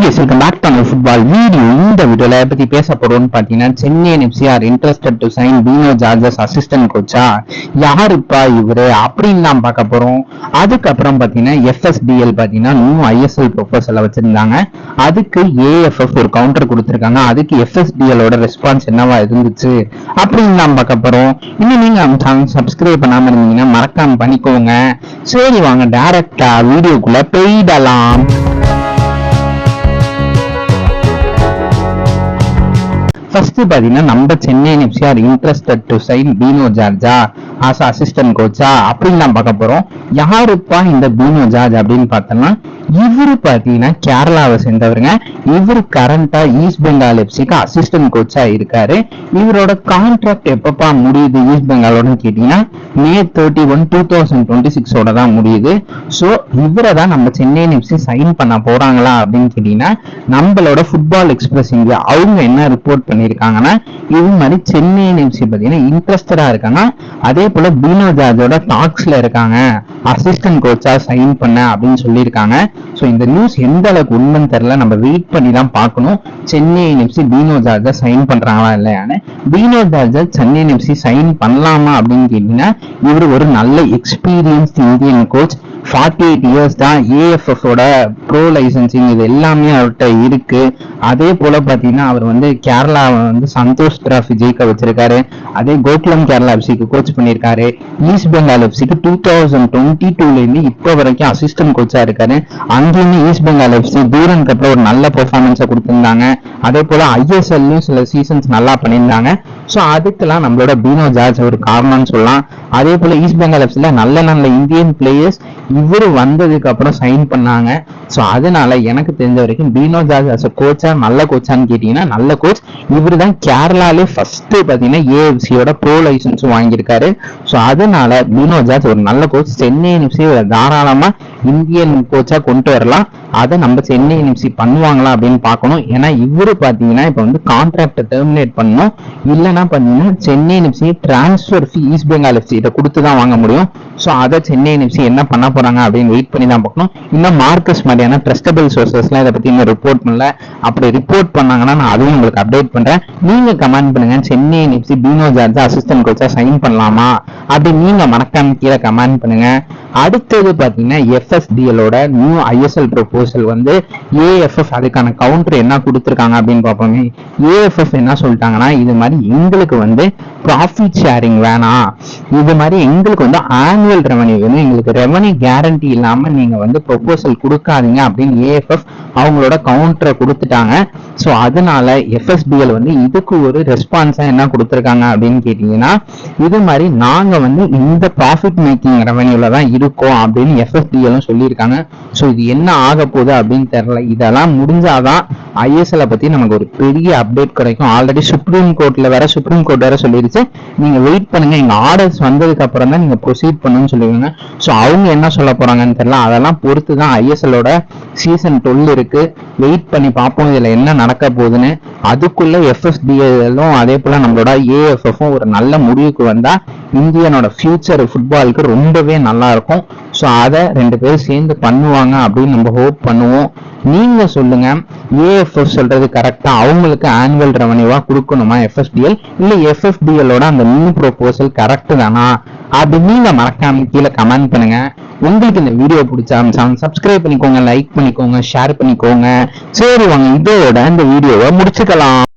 guys, welcome back to our football video. இந்த வீடியோல பத்தி பேச போறோம்னு பாத்தீங்கன்னா Chennai FC are interested to sign Bino George as assistant கோச்சா யாருப்பா இவரு அப்படின்னு தான் பார்க்க போறோம். அதுக்கப்புறம் பாத்தீங்கன்னா எஃப்எஸ்டிஎல் பாத்தீங்கன்னா நியூ ஐஎஸ்எல் ப்ரொபோசலை வச்சிருந்தாங்க. அதுக்கு ஏஎஃப்எஃப் ஒரு கவுண்டர் கொடுத்திருக்காங்க. அதுக்கு எஃப்எஸ்டிஎலோட ரெஸ்பான்ஸ் என்னவா இருந்துச்சு அப்படின்னு தான் பார்க்க போறோம். இன்னும் நீங்க சப்ஸ்கிரைப் பண்ணாம இருந்தீங்கன்னா மறக்காம பண்ணிக்கோங்க. சரி வாங்க டைரக்டா வீடியோக்குள்ள போயிடலாம். ஃபர்ஸ்ட் பாத்தீங்கன்னா நம்ம Chennai FC are interested to sign Bino ஜார்ஜா ஆஸ் அசிஸ்டன்ட் கோச்சா அப்படின்னு தான் பார்க்க போறோம். யாருப்பா இந்த பீனோ ஜார்ஜ் அப்படின்னு பார்த்தோம்னா இவரு பாத்தீங்கன்னா கேரளாவை சேர்ந்தவருங்க. இவரு கரண்டா ஈஸ்ட் பெங்கால் எஃப்சிக்கு அசிஸ்டன்ட் கோச்சா இருக்காரு. இவரோட கான்ட்ராக்ட் எப்பப்பா முடியுது ஈஸ்ட் பெங்காலோட கேட்டீங்கன்னா May 31, 2026 தான் முடியுது. ஸோ இவரை தான் நம்ம சென்னை எஃப்சி சைன் பண்ண போறாங்களா அப்படின்னு கேட்டீங்கன்னா நம்மளோட ஃபுட்பால் எக்ஸ்பிரஸ் இந்தியா அவங்க என்ன ரிப்போர்ட் பண்ணிருக்காங்கன்னா இது மாதிரி சென்னை எஃப்சி பாத்தீங்கன்னா இன்ட்ரெஸ்டடா இருக்காங்க. அதே போல பீனோ ஜார்ஜோட டாக்ஸ்ல இருக்காங்க அசிஸ்டன்ட் கோச்சா சைன் பண்ண அப்படின்னு சொல்லியிருக்காங்க. ஸோ இந்த நியூஸ் எந்த அளவுக்கு உண்மைன்னு தெரியல, நம்ம வெயிட் பண்ணி தான் பார்க்கணும். சென்னை எஃப்சி பீனோ ஜார்ஜா சைன் பண்றாங்களா இல்லையான்னு. பீனோ ஜார்ஜா சென்னை எஃப்சி சைன் பண்ணலாமா அப்படின்னு கேட்டீங்கன்னா இவர் ஒரு நல்ல எக்ஸ்பீரியன்ஸ்ட் இந்தியன் கோச். 48 இயர்ஸ் தான். ஏஎஃப்எஃப் ஓட ப்ரோ லைசன்சிங் இது எல்லாமே அவர்கிட்ட இருக்கு. அதே போல பாத்தீங்கன்னா அவர் கேரளாவை சந்தோஷ் டிராஃபி ஜெயிக்க வச்சிருக்காரு. அதே கோகுலம் கேரளா எஃப்சிக்கு கோச் பண்ணியிருக்காரு. ஈஸ்ட் பெங்கால் எஃப்சிக்கு 2022ல இருந்து இப்போ வரைக்கும் அசிஸ்டன்ட் கோச்சா இருக்காரு. அங்கேயுமே ஈஸ்ட் பெங்கால் எஃப்சி தூரன் கப்ல ஒரு நல்ல பெர்ஃபார்மன்ஸை கொடுத்திருந்தாங்க. அதே போல ஐஎஸ்எல்லையும் சில சீசன்ஸ் நல்லா பண்ணியிருந்தாங்க. ஸோ அதுக்கெல்லாம் நம்மளோட பீனோ ஜார்ஜ் ஒரு காரணம்னு சொல்லலாம். அதே போல ஈஸ்ட் பெங்கால் எஃப்சில நல்ல நல்ல இந்தியன் பிளேயர்ஸ் இவரு வந்ததுக்கு அப்புறம் சைன் பண்ணாங்க. ஸோ அதனால எனக்கு தெரிஞ்ச வரைக்கும் பீனோ ஜார்ஜ் அஸ் கோச்சா நல்ல கோச்சான்னு கேட்டீங்கன்னா நல்ல கோச். இவரு தான் கேரளாலே ஃபர்ஸ்ட் பாத்தீங்கன்னா ஏஎஃப்சியோட ப்ரோ லைசன்ஸும் வாங்கியிருக்காரு. ஸோ அதனால பீனோ ஜார்ஜ் ஒரு நல்ல கோச். சென்னை எஃப்சி தாராளமா இந்தியன் கோச்சா கொண்டு வரலாம். அதை நம்ம சென்னை எஃப்சி பண்ணுவாங்களா அப்படின்னு பார்க்கணும். ஏன்னா இவரு பாத்தீங்கன்னா இப்ப கான்ட்ராக்டை டெர்மினேட் பண்ணணும். இல்லைன்னா பாத்தீங்கன்னா சென்னை எஃப்சி டிரான்ஸ்பர் ஃபீ ஈஸ்ட் பெங்கால் எஃப்சி இதை கொடுத்து தான் வாங்க முடியும். ஸோ அதை சென்னை எஃப்சி என்ன பண்ண போறாங்க அப்படின்னு வெயிட் பண்ணி தான் பார்க்கணும். இன்னும் மார்க்கஸ் மாதிரியான ட்ரஸ்டபிள் சோர்சஸ்லாம் இதை பத்தி இன்னும் ரிப்போர்ட் பண்ணல. அப்படி ரிப்போர்ட் பண்ணாங்கன்னா நான் அதுவும் உங்களுக்கு அப்டேட் பண்றேன். நீங்க கமெண்ட் பண்ணுங்க, சென்னை எஃப்சி பீனோ ஜார்ஜா அசிஸ்டன்ட் கோச்சா சைன் பண்ணலாமா அப்படின்னு நீங்க மறக்காம கீழே கமெண்ட் பண்ணுங்க. அடுத்தது பாத்தீங்கன்னா எஃப்எஸ்டிஎலோட நியூ ஐஎஸ்எல் ப்ரொபோசல் ஏஎஃப்எஃப் அதுக்கான கவுண்டர் என்ன கொடுத்துருக்காங்க அப்படின்னு பார்ப்போமே. ஏஎஃப்எஃப் என்ன சொல்லிட்டாங்கன்னா இது மாதிரி எங்களுக்கு ப்ராஃபிட் ஷேரிங் வேணாம், இது மாதிரி எங்களுக்கு ஆனுவல் ரெவன்யூ வேணும், எங்களுக்கு ரெவன்யூ கேரண்டி இல்லாம நீங்க ப்ரொபோசல் கொடுக்காதீங்க அப்படின்னு ஏஎஃப்எஃப் அவங்களோட கவுண்டரை கொடுத்துட்டாங்க. ஸோ அதனால எஃப்எஸ்டிஎல் இதுக்கு ஒரு ரெஸ்பான்ஸா என்ன கொடுத்துருக்காங்க அப்படின்னு கேட்டீங்கன்னா இது மாதிரி நாங்க இந்த ப்ராஃபிட் மேக்கிங் ரெவன்யூல தான் இருக்கோம் அப்படின்னு எஃப்எஸ்டிஎலும் சொல்லியிருக்காங்க. ஸோ இது என்ன ஆக போகுது அப்படின்னு தெரியல. இதெல்லாம் முடிஞ்சாதான் ஐஎஸ்எல் பத்தி நமக்கு ஒரு பெரிய அப்டேட் கிடைக்கும். ஆல்ரெடி சுப்ரீம் கோர்ட் வேற சொல்லிருச்சு, நீங்க வெயிட் பண்ணுங்க, எங்க ஆர்டர்ஸ் வந்ததுக்கு அப்புறம் தான் நீங்க ப்ரொசீட் பண்ணுன்னு சொல்லுவாங்க. ஸோ அவங்க என்ன சொல்ல போறாங்கன்னு தெரியல. அதெல்லாம் பொறுத்து தான் ஐஎஸ்எலோட சீசன் 12 இருக்கு. வெயிட் பண்ணி பார்ப்போம் இதுல என்ன நடக்க போகுதுன்னு. அதுக்குள்ள எஃப்எஸ்டிஎலும் அதே போல நம்மளோட ஏஎஃப்எஃப்பும் ஒரு நல்ல முடிவுக்கு வந்தா இந்தியனோட ஃபியூச்சர் ஃபுட்பாலுக்கு ரொம்பவே நல்லா இருக்கும். ஸோ அதை ரெண்டு பேரும் சேர்ந்து பண்ணுவாங்க அப்படின்னு நம்ம ஹோப் பண்ணுவோம். நீங்க சொல்லுங்க, ஏஎஃப்எஃப் சொல்றது கரெக்டா? அவங்களுக்கு ஆனுவல் ரெவன்யூவா கொடுக்கணுமா எஃப்எஸ்டிஎல், இல்ல எஃப்எஸ்டிஎலோட அந்த நியூ ப்ரொபோசல் கரெக்ட் தானா அப்படின்னு நீங்க மறக்காம கீழே கமெண்ட் பண்ணுங்க. உங்களுக்கு இந்த வீடியோ பிடிச்சா சப்ஸ்கிரைப் பண்ணிக்கோங்க, லைக் பண்ணிக்கோங்க, ஷேர் பண்ணிக்கோங்க. சரி வாங்க இதோட இந்த வீடியோவை முடிச்சுக்கலாம்.